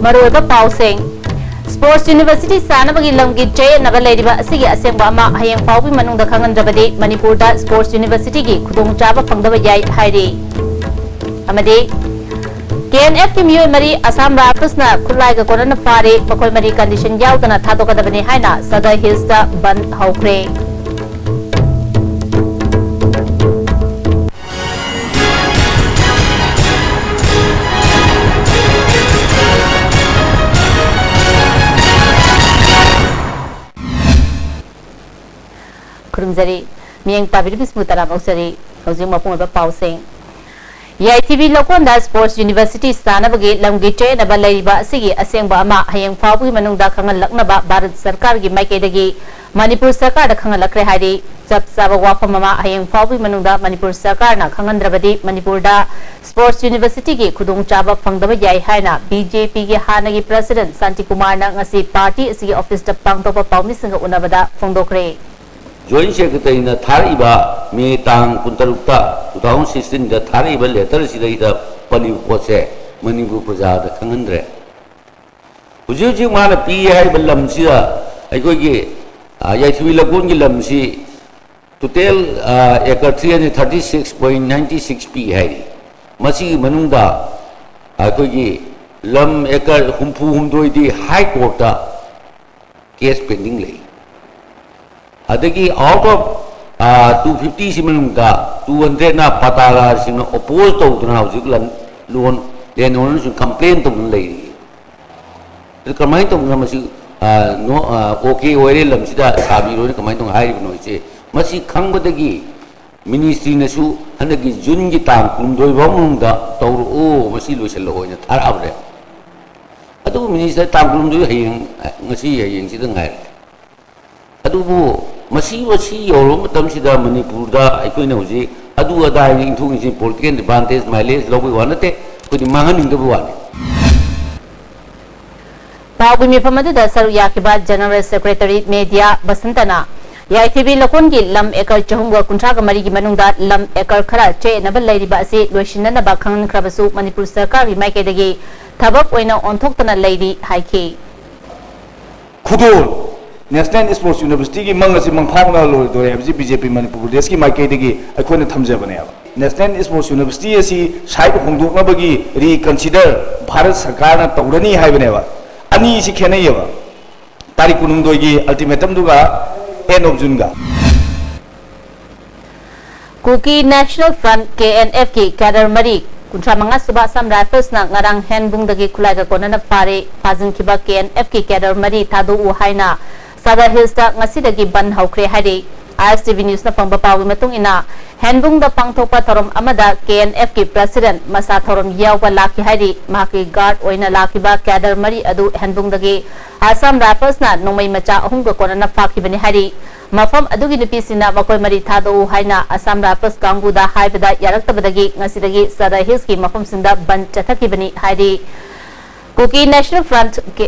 Maruba Pausing Sports University Sanabagi Lamgi Jay Navaladiba Sigi Asembama Hayang Paubi Manung the Kangan Jabadi Manipur Sports University Kudung Java Pangdava Yai Heidi Amadi KNF की मियोय मरी असम राइफल्सना खुलाई का corona पारे मकोय मरी condition यावदना थादोकदबनी हाइना सदर हिल्सदा बंद हौख्रे खुरुमजरी मियंग ताबिर बिस्मुतरा मौसरी हौजिंग मपुंग पाउसें ISTV Lokonda Sports University Sanabagi Lamgi Che Naba Laiba Sigi Asengba Ama Hayang Fabu Manungda Kangal Laknaba Bharat Sarkar gi Maikadagi Manipur Sarkar da Kangal Lakre Hari Jab Saba Wafa Mama Hayang Fabu Manungda Manipur Sarkar na Kangandrabadi Manipur da Sports University gi Khudung Chaba Phangdaba Yai Haina BJP gi Hanagi President Santi Kumar na ngasi party asigi office da pangtopa paumi singa unabada phongdokre Joint Secretary na Thariba May Tang Kuntarukta 2016 da Thariba letter sida Pali Pose Manipur Praja da Kangandre Uji mana pi hai balam sida aikogi ISTV Lagoon gi lamsi total acre 336.96 pi hai masi manungda aikogi lam acre humpu humdoi di high court da case pending lei adagi out of 250 simanungda 200 na patala sing oppose to na hujik lan loan then on su complain to lei the kamai to na masi no okay oire lam sida sabi ro kamai to hai no che masi khangbadagi ministry na su hanagi jun gi tang kumdoi bamungda to o masi loisel hoina thar abre adu minister tang kumdoi hayeng ngasi hayeng sidang hai adubu masi yoro matam sida Manipur da aikoina hoji adu ada ingthung isi political advantage mileage lobi wanate kodi manganing da buwane Pabu mi phamadu da saru yakiba General Secretary Media Basantana ISTV Lokon gi lam ekar chahumga kuntra ga mari gi manungda lam ekar khara che nabal lairiba ase loishinna ba khang khrabasu Manipur Sarkar gi maikaidagi thabak oina onthoktana lairi haiki Khudol National Sports University ki mangasi mangphangna lo do FG BJP Manipur Pradesh ki maikaidagi akhona thamjabane National Sports University asi side hongdokna bagi reconsider Bharat Sarkar na tawrani haibane ba ani si khenai ba tarik kunungdoi gi ultimatum duga end of June ga Kuki National Front KNF ki cadre mari kuntra manga suba sam rifles na ngarang handbung dagi khulai ga kona na pare pazin kiba KNF ki cadre mari thadu u haina Sada Hills da ngasi dagi ban haukre hari ISTV News na pangba pawi matung ina handbung da pangthokpa thorom amada KNF ki president masa thorom yawba laki hari maki guard oina laki ba cadre mari adu handbung dagi Assam Rifles na nongmai macha ahum ga kona na phaki bani hari mafam adugi nupi sina makoi mari thado haina Assam Rifles kangu da haibada yaraktabadagi ngasi dagi Sada Hills ki mafam sinda ban chathaki bani hari Kuki National Front ke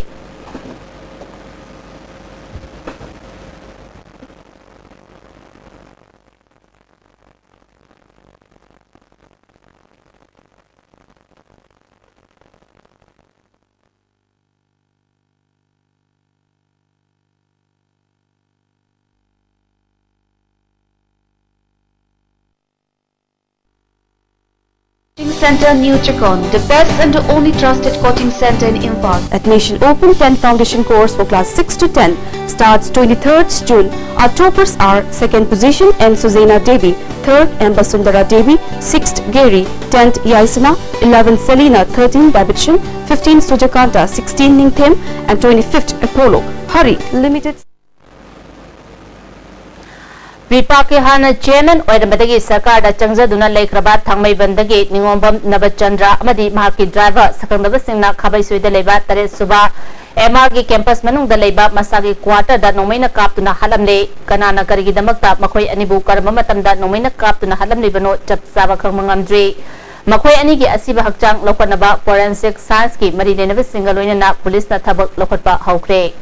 Center New Chakon, the best and the only trusted coaching center in Imphal. Admission open 10 foundation course for class 6 to 10 starts 23rd June. Our toppers are 2nd position M. Suzena Devi, 3rd M. Basundara Devi, 6th Gary, 10th Yaisana, 11th Selina, 13th Babichan, 15th Sujakanta, 16th Ningthem and 25th Apollo. Hurry, limited. Vipa ke hana chairman oirambadagi sarkar da changzaduna leikraba thangmai bandagi ningombam Nabachandra amadi mahaki driver sakangdaba singna khabai soida leiba tare suba MR gi campus manung da leiba masagi quarter da nomaina kaptuna halamle kanana karigi damakta makhoi anibu karma matamda nomaina kaptuna halamle bano chap saba khangmangamdri makhoi ani gi asiba hakchang lokhanaba forensic science ki mari lenaba singaloina na police na thabak lokhatpa haukre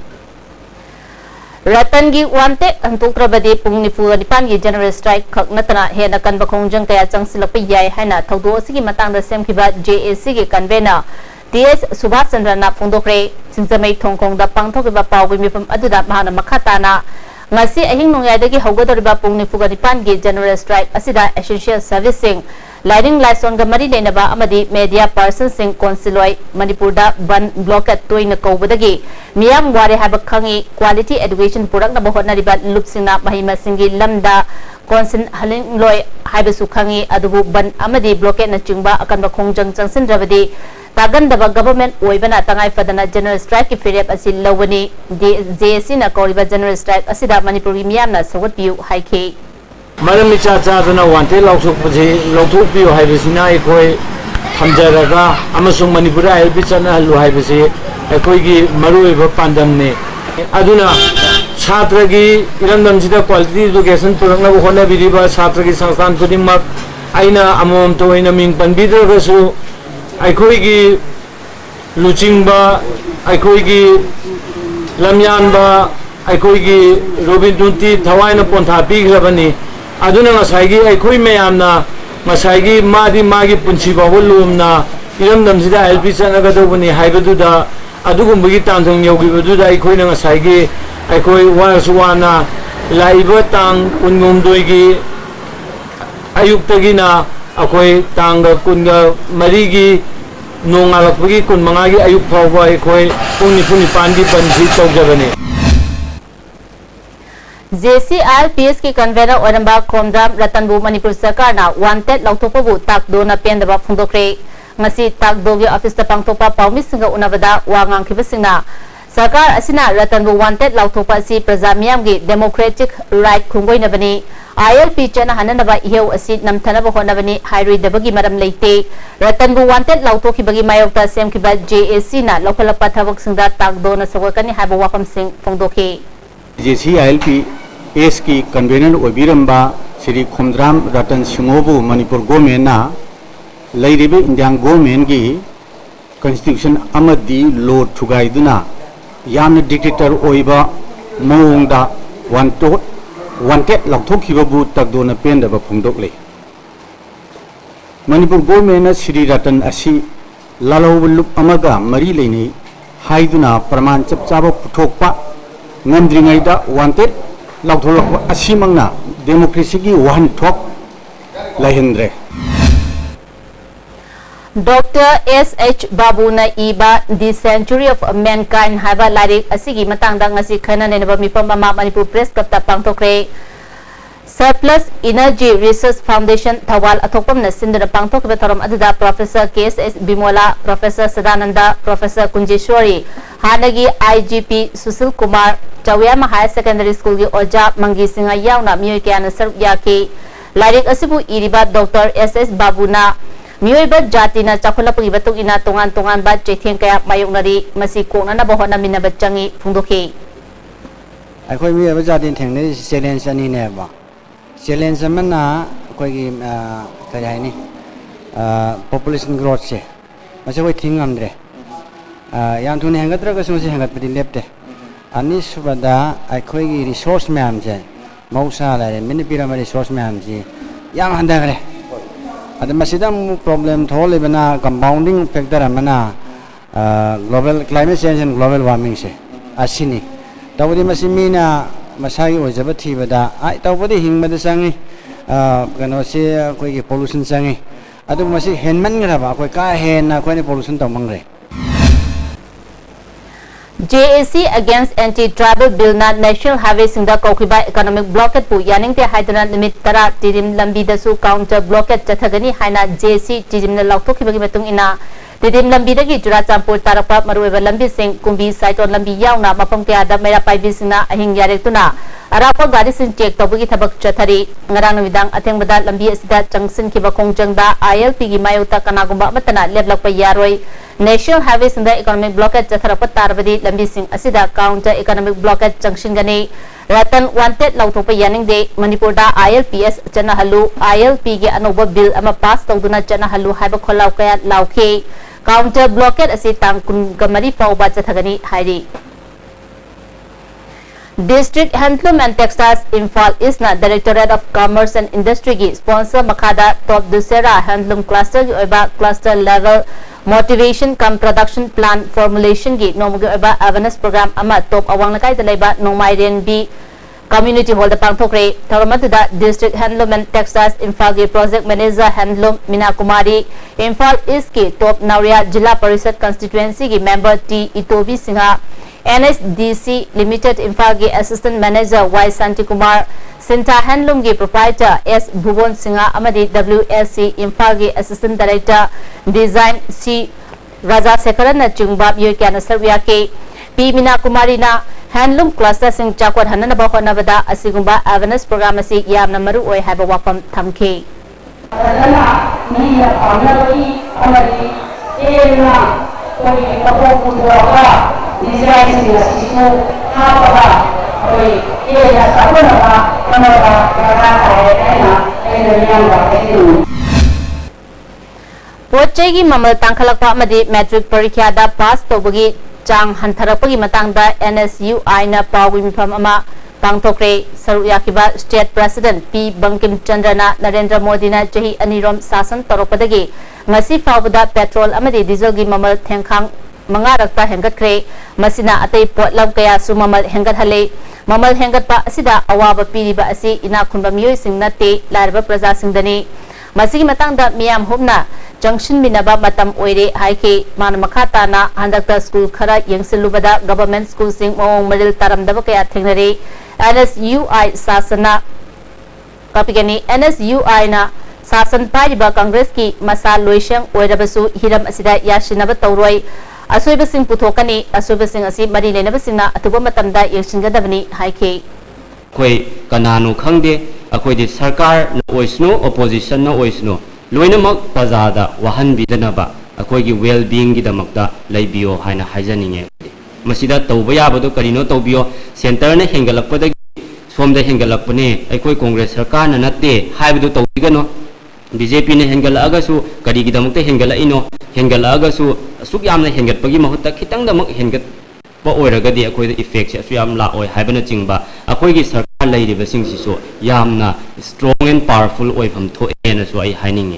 Ratan gi wante antukrabadi pung nifu nipan gi general strike khak natana he na kan bakhong jang kaya changsilak pe yai haina thodo asigi matang da sem khiba JAC gi convener DS Subhash Chandra na phongdokre Singsamei Thongkongda pangthokba pawgi mifam aduda mahana makhatana ngasi ahing nongyadagi haugadoriba pung 9 gi general strike asida essential servicing lighting license ga mari leinaba amadi media person sing consiloi Manipurda ban blockade toina kobadagi miyam ware haba khangi quality education purak na bahotna riba lupsingna mahima singi lamda consin haling loi haibasu khangi adubu ban amadi blockade na chingba akan ba khongjang changsin rabadi Tagandaba government oibana tangai fadana general strike period asi lawani JSC na koriba general strike asida Manipuri miyamna sawat piu haike Madam Cha Cha na wante lauthok piu haibasina ekoi thamjaraga amasung Manipura helpi chana halu haibase ekoi gi maruiba pandamne aduna छात्र की इरंदम सिदा quality education पुरंगना होना बिरिबा छात्र की संस्थान खुदिमक आइना अमोम तो आइना मिंग पनबिदरगसु आइखोइगी लुचिंगबा आइखोइगी लमयानबा आइखोइगी रोबिनटुंती थवाइना पोंथा पिग्रबनी अदुना ngसाइगी आइखोइ मयामना ngसाइगी मादी मागी पुंसी बावलुमना इरंदम सिदा एलपी चनगदोबनी हाइबदुदा अदुगुंबगी तांजों योगिबदुदा आइखोइना ngसाइगी आइखोइ वासुवाना लाइब तांग कुनगुमदोइगी अयुक्तगिना अखोइ तांग कुनगा मरीगी नोंगालकबगी कुनमंगागी अयुक फावबा अखोइ पुंग 9 की पंसी तौजबने JCRPS की कन्वेनर ओरंबा खोमद्राम रतनबु मणिपुर सरकार ना वांटेड लौथोपबु ताकदो ना पेंदबा फुंदोक्रे ngasi takdogi office ta pangtopa pawmisinga unabada wangang khibasingna सरकार असिना रतनबु वांटेड लाउथोपा असि प्रजामियाम की डेमोक्रेटिक राइट खुंगोइनबनी ILP चना हननबा इहेउ असि नमथनबा होनबनी हाइरोइदबगी मरम लेते रतनबु वांटेड लाउथोखिबगी मायोक्ता सेमखिबा JAC ना लौखलपा थबकसिंगदा ताकदोना सगकनी हाइबा वाफम सिंह फोंदोखे JCILP एस की कन्वेनर ओबिरंबा श्री खोमद्राम रतन सिंहोबु मणिपुर गवर्नमेंट ना लैरिबे इंडियन गवर्नमेंट की कॉन्स्टिट्यूशन अमदी लॉ थुगाइदुना यामने डिक्टेटर ओइबा मौंगदा वांटेड लौथोखिबबु तकदोना पेंदबा फोंदोकले मणिपुर गवर्नमेंट श्री रतन असि लालौब लुप अमगा मरी लेनि हाइदुना प्रमाण चपचाबा पुथोकपा ngandringayda wanted lautholakwa asimangna democracy ki wahanthok lahindre Dr. S.H. Babu na iba The Century of Mankind haba larik asigi matangda ngasi khana nenaba mipam ma Manipur Press Club ta pangthokre Surplus Energy Research Foundation Thawal athokpam na sindra pangthokba thoram aduda Professor K.S.S. Bimola Professor Sadananda Professor Kunjeshwari Hanagi IGP Susil Kumar Chawiyama Higher Secondary School ki oja mangi singa yauna miyoi kya saruk yake larik asibu iriba Dr. S.S. Babu na miyoi jati na chakhulapagi batuk ina tongan ba chetheng kaya mayoknari masi kokna na bahona minna bachangi phungdokhe akhoi mi ba jati thengne challenge ani ne ba challenge mana akhoi gi kaya ni population growth se mase koi thingamdre yang thune hangadra ka sumse hangat padi lepte ani subada akhoi gi resource ma'am je mausa la mini pyramid resource ma'am je yang handagre ada masih problem thole bana compounding factor mana global climate change and global warming se asini tawdi masih mina masai ojaba thibada ai tawdi hingmada sangi kano se koi gi pollution sangi adu masih henman ngraba koi ka hen na koi ni pollution tamangre JAC against anti-tribal bill na national highway singda kokhiba economic blockade pu yaning te haidana limit tara tirim lambi da su counter blockade chathagani haina JAC tirim na lauthokhiba gi matung ina tirim lambi da gi Churachampur tarakpa marueba lambi sing kumbi saiton lambi yauna mafam kya da mera paibi singna ahing yarektuna arapa gari sin check tawgi thabak chathari ngarang namidang athengbada lambi asida changsin khiba khongjangda ILP gi mayota kanagumba matana leblakpa yaroi National Highway singda economic blockade chatharapat tarbadi lambi sing asida counter economic blockade junction gani ratan wanted lautopa yaning de Manipur da ILPS chana halu ILP ge anoba bill ama pass tawduna chana halu haiba kholau kaya lauke counter blockade asi tangkun gamari fawba chathagani hairi District Handloom and Textiles Imphal Isna Directorate of Commerce and Industry ki sponsor makhada top dusera handloom cluster ki oiba cluster level motivation cum production plan formulation gi nomugi oba awareness program ama top awang lakai da leba nongmairen bi community hall da pangthokre tharamatuda district handloom and textiles Imphal gi project manager handloom Mina Kumari Imphal East ki top Nauria Jilla Parishad constituency gi member T Itobi Singha NSDC Limited Imphal gi assistant manager Y Santi Kumar Sinta handloom gi proprietor S Bhuvan Singha amadi WSC Imphal gi assistant director design C Raja Sekaran na chungba yoy kya na sarvya ke P Mina Kumari na handloom cluster sing chakwat hanana ba honabada asigumba awareness program asi yamna maru oi haba wapam thamke adana ni ya amari amari ena koi kapo kudwa design sing asiku ha ba oi ena sabana ba kamara kara ena yanga edu Pochegi mamal tangkhalakpa amadi metric parikya da pass tobagi Chang Hantarapagi Matangda NSUI na Pawi Mifam Ama Pangtokre Saru Yakiba State President P. Bankim Chandrana Narendra Modi na Jahi Anirom Sasan Toropadagi Ngasi Fawada Petrol Amadi Diesel gi Mamal Tengkang Mangarakta Hengat Kre Masina Atay Potlam Kaya Su Mamal Hengat Hale Mamal Hengat Pa Asida Awaba Piriba Asi Ina Kunba Miyoy Sing Nate Laraba Praza Singdani Masigi Matangda Miyam Humna Junction Minaba Matam Oire Haike Manamakata na Handakta School Kara Yangsilubada Government School Sing Mong Maril Taram Dabakaya Tengnare NSUI Sasana Kapigani NSUI na Sasan Pariba Congress ki Masa Loishang Oirabasu Hiram Asida Yashinaba Tauroi Asoiba Sing Putokani Asoiba Sing Asi Marine Nabasina Atuba Matamda Yakshingadavani Haike Koi Kananu Kangde Akoi di Sarkar na Oisno Opposition na Oisno Loinamak Pazada Wahan Bidanaba Akoi gi well-being gi damakta laibiyo haina haijaninge Masida Taubayabado Karino Taubio Center na Hengalakpada Somda Hengalakpane Akoi Congress Sarkar na Nate Haibido Taubigano BJP na Hengalagasu Karigi damakta Hengalaino Hengalagasu Sukyamna Hengatpagi Mahuta Kitang damak Hengat pa oiragadi akoi effects asu yam la oi haibana chingba akoi gi sarkar lairiba singsi so yamna strong and powerful oi pham tho ena so ai haininge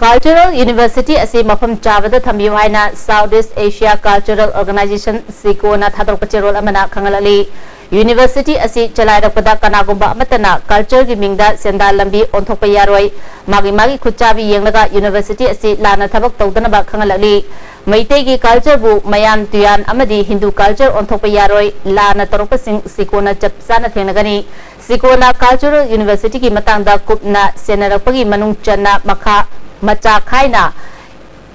Cultural University asi mafam chabada thambiyo haina Southeast Asia Cultural Organization SICO na thadok pachirol amana khangalali University asi chalairapada kanagumba amatana culture gi mingda senda lambi onthokpa yaroi magi khuchabi yenglaga University asi lana thabak tawdana ba khangalali Maitei gi culture bu mayan tuyan amadi Hindu culture onthokpa yaroi lana torokpa sing SICO na chapsana thenagani SICO na Cultural University gi matangda kupna senarakpagi manung channa makha macha khaina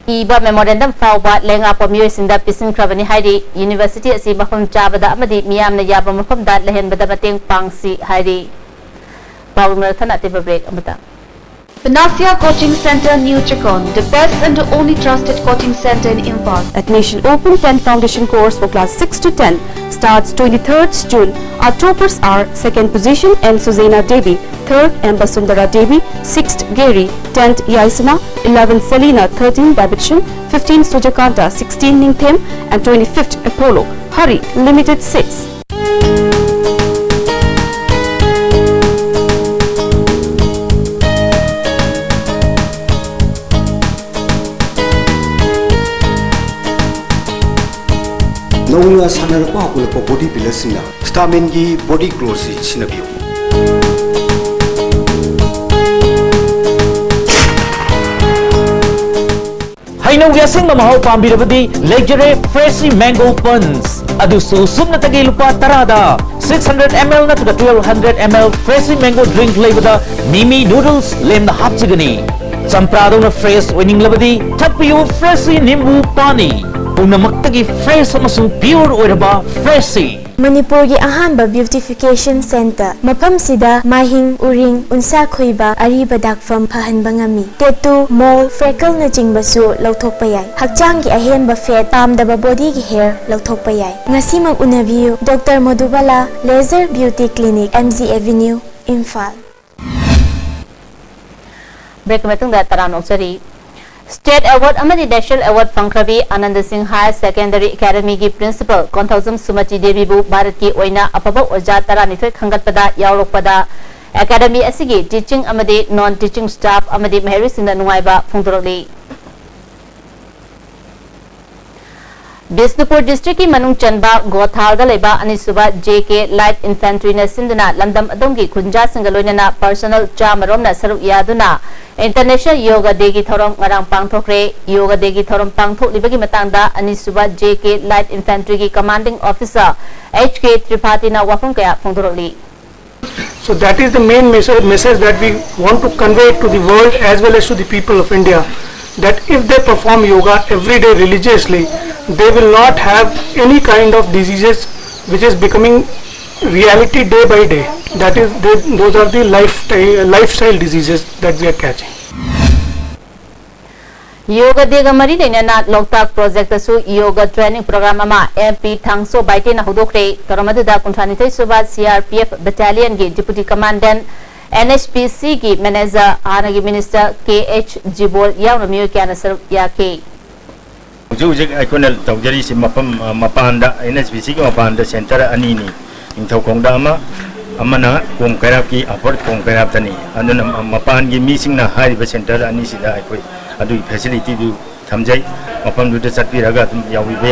Iba memorandum fawba lenga pamyoy sinda pisin krabani hairi University asi mafam chabada amadi miyamna yaba mafam da lehen bada mateng pangsi hairi Pawumar thana tiba break amata Panacea Coaching Center, New Chakon, the best and only trusted coaching center in Imphal. Admission open 10 foundation course for class 6 to 10 starts 23rd June. Our toppers are 2nd position N. Suzaina Devi, 3rd M. Basundara Devi, 6th Gary, 10th Yaisana, 11th Selina, 13th Babichan, 15th Sujakanta, 16th Ningthem and 25th Apollo. Hurry, limited seats. Nongna sanarpa hakulapa body pillar singa stamen gi body clothes sinabiyo Haino yasing mamahau pambirabadi lecture Freshly Mango Puns adusu sumna tagi lupa tarada 600 ml na tuda 1200 ml Freshly Mango drink labada Mimi noodles lemna hapchigani Champrado na fresh winning labadi thakpiyo Freshly Nimbu Pani Punamakagi fresh amasung pure oiraba Freshly Manipuri ahanba beautification center mapam sida mahing uring unsa khoiba ariba dakfam phahanba ngami tattoo mole freckle na jingba su lauthokpa yai hakchang gi ahenba fat tamdaba body gi hair lauthokpa yai ngasi mang unabiyu Dr. Madhubala Laser Beauty Clinic MZ Avenue Imphal break metung da taran oksari State Award amadi National Award Pangkrabi Anand Singh Higher Secondary Academy ki Principal Konthawsam Sumati Devi bu Bharat ki oina apaba oja tara nithoi khangat pada yaurok pada academy asigi teaching amadi non teaching staff amadi mahari singna nungaiba phongdorli Bisnupur district ki manung chanba Gothal da leba anisuba JK Light Infantry na sinduna lamdam adongi kunja singaloina na personal chamarom na saruk yaduna International Yoga Day ki thorong ngarang pangthokre Yoga Day ki thorong pangthok libagi matangda anisuba JK Light Infantry ki commanding officer HK Tripathi na wafung kaya phongdorli So that is the main message that we want to convey to the world as well as to the people of India, that if they perform yoga every day religiously, they will not have any kind of diseases which is becoming reality day by day. That is, those are the lifestyle diseases that they are catching. Yoga Day ga mari leina Loktak project su yoga training program ama MP Thangso Baite na hudokre toramadu da kunthani suba CRPF battalion gi deputy commandant NHPC ki manager Anagi minister KH Jibol yaw na miyo kya na sar yake Ujug ikonal tawjari si mapanda NHPC ki mapanda center ani ni ingthaw kongda ama na kong karap ki afford kong karap tani anun mapan gi missing na hari ba center ani sida aikoi adu facility du thamjai mapam du chatpi raga yawi be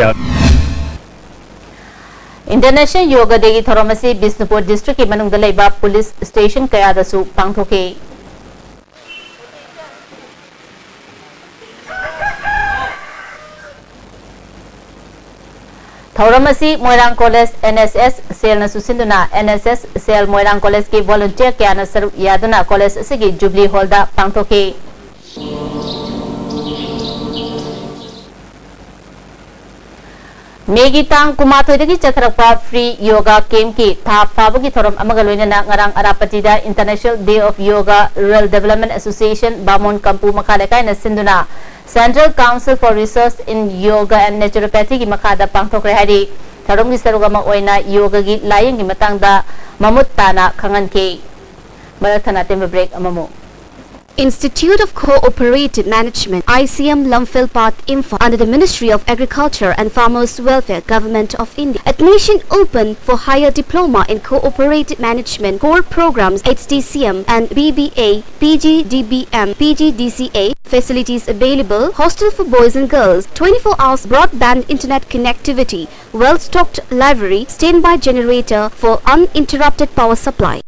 International Yoga Day ki thoramasi Bisnupur district ki manung da leba police station kaya da su pangthoke Thoramasi Moirang College NSS sel na susinduna NSS sel Moirang College ki volunteer kaya na saru yaduna college asigi Jubilee Hall da pangthoke Megi tang kumathoy dagi chatharakpa free yoga camp ki thap phabagi thoram amaga loinana ngarang arapati da International Day of Yoga Rural Development Association Bamon Kampu makalekai na sinduna Central Council for Research in Yoga and Naturopathy ki makada pangthokre hari tharom gi sarugama oina yoga gi layeng gi matangda mamut tana khangan ke marathana tembe break amamo Institute of Cooperative Management ICM Lumphil Path Info under the Ministry of Agriculture and Farmers Welfare Government of India. Admission open for higher diploma in cooperative management core programs HDCM and BBA, PGDBM, PGDCA. Facilities available, hostel for boys and girls, 24 hours broadband internet connectivity, well-stocked library, standby generator for uninterrupted power supply.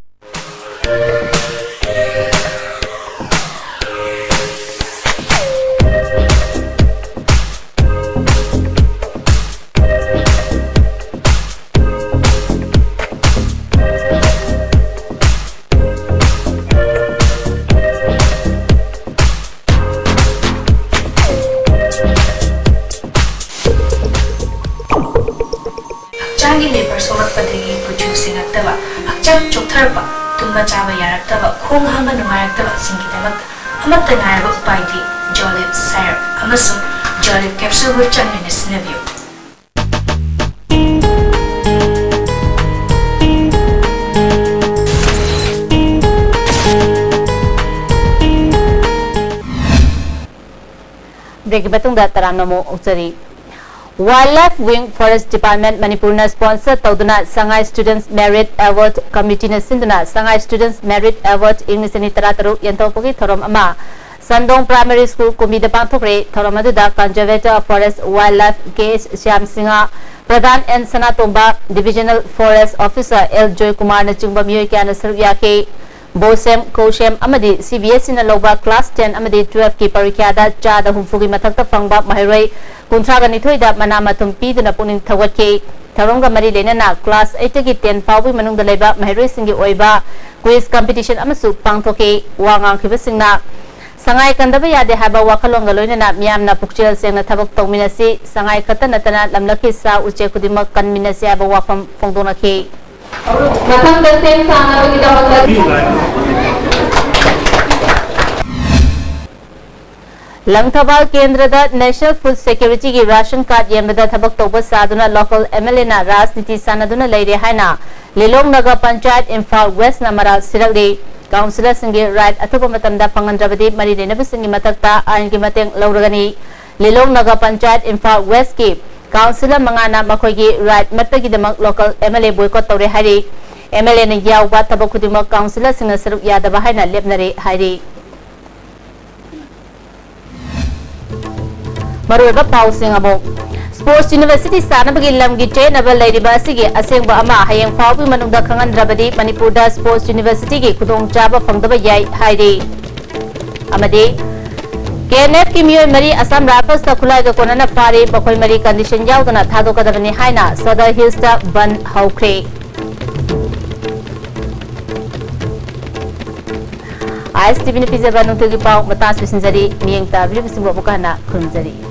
Choktarpa, Tumba Chava Yaraktava, Kung Hama Nuaraktava, Singitava, Amatanarva Paidi, Jolib Sire, Amasun, Jolib Capsule with Chanminis Nevio. Break Batung Dataranamo Utsari. Wildlife Wing Forest Department Manipur na sponsor Tauduna Sangai Students Merit Award Committee na sinduna Sangai Students Merit Award Ingnisani Tarataru Yantopoki Thorom Ama Sandong Primary School Kumida Pangthokre Thorom Aduda Conservator of Forest Wildlife KH Shyam Singha Pradhan N Sanatomba Divisional Forest Officer L Joy Kumar na chungba miyoy kya na saruyake Bosem Koshem Amadi CBSE na loba class 10 Amadi 12 ki parikyada chada humfugi mathakta fangba mahiroi kuntraga nithoida manama tumpi duna puning thawatke tharonga mari lenana class 8 ki 10 pawi manungda leba mahiroi singi oiba quiz competition amasu pangthoke wangang khibasingna sangai kandaba yade haba wakhalonga loinana miyamna pukchil sengna thabak tawminasi sangai khata natana lamlaki sa uche kudimak kanminasi aba wafam phongdona ke Matang daseng sana kita Langthabal Kendrada National Food Security ki ration card yemda thabak toba saduna local MLA na rajniti sanaduna leire haina Lilong Naga Panchayat Imphal West na maral siragde councillor singi right athupa matamda pangandrabadi mari renaba singi matakta ain ki mateng lauragani Lilong Naga Panchayat Imphal West ki Councillor Mangana Makogi right Matagi the local MLA boycott Tore Hari MLA na yawba tabak khudimak councilor singna saruk yadaba haina lepnare hairi maruba pausing amo Sports University Sanabagi Lamgi Trainable Lady Basigi Asengba Ama Hayang Paubi Manunda Kangandrabadi Manipurda Sports University Ki Kudong Jaba Pangdaba Yai Haidi Amadi KNF Ki Miyoi Mari Assam Rappers Ta Kulai Ga Konana Pari Bakoi Mari Condition Yaudana Thado Kadavani Haina Sada Hills Ta Ban Haukre ISTV Ni Pizza Banu Tugi Pau Matas Visinjari Miyeng Ta Bilu Bisimbo Bukana Kunjari